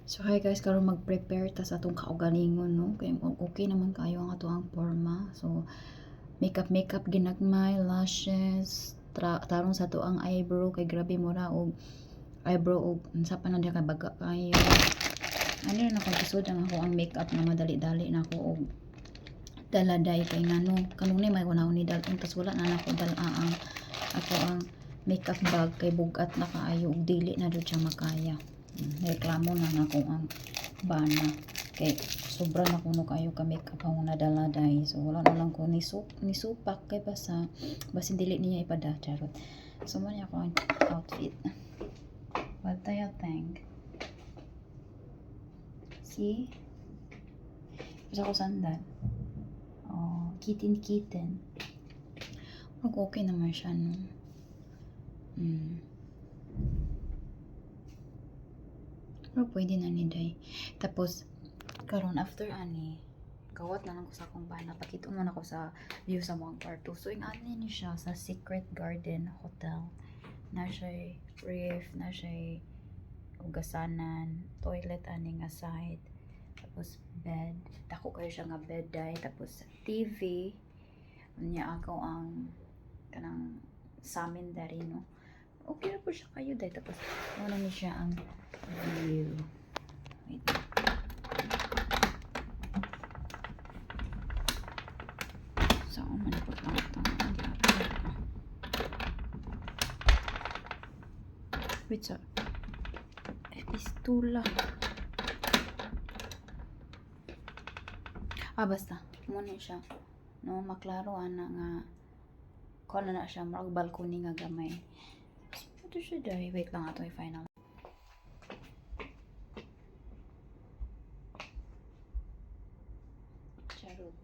So hi guys, karon mag-prepare ta sa atong kaugalingon no. Kay okay naman kayo ang ato ang forma. So makeup ginagmay, lashes, tarong sa ato ang eyebrow kay grabe mo ra og eyebrow og unsa pa na diha kay baga kayo. Ano na kung isod ang ako ang makeup na madali-dali na ako og daladay kay ngano kanunay may una ni dalton tas wala na nako dal-ang ako ang makeup bag kay bugat na kaayo og dili na jud siya makaya. Reklamo na nako ang bana kay sobra na kuno kayo ka makeup ang nadala day, so wala na lang ko nisupak kay basa basin dili niya ipada charot. So man ako ang outfit, what do you think? See, basta ko sandal, oh kitten okay naman siya no. Pero pwede na ni day. Tapos karon after ani kawat na lang ko sa akong bana, pakita mo na ko sa view sa mga kwarto. So ing ani ni siya sa Secret Garden Hotel, na siya ref, na siya ugasanan, toilet ani nga side, tapos bed, dako kayo siya nga bed day, tapos TV niya ako ang kanang samin dari no. Okay na po siya kayo day, tapos wala ni siya ang view. Wait. So, man po wait, so pistula. Basta muna siya no, maklaro ana nga ko na siya marag balcony nga gamay. Ito siya dahil wait lang ato i-final. Charot.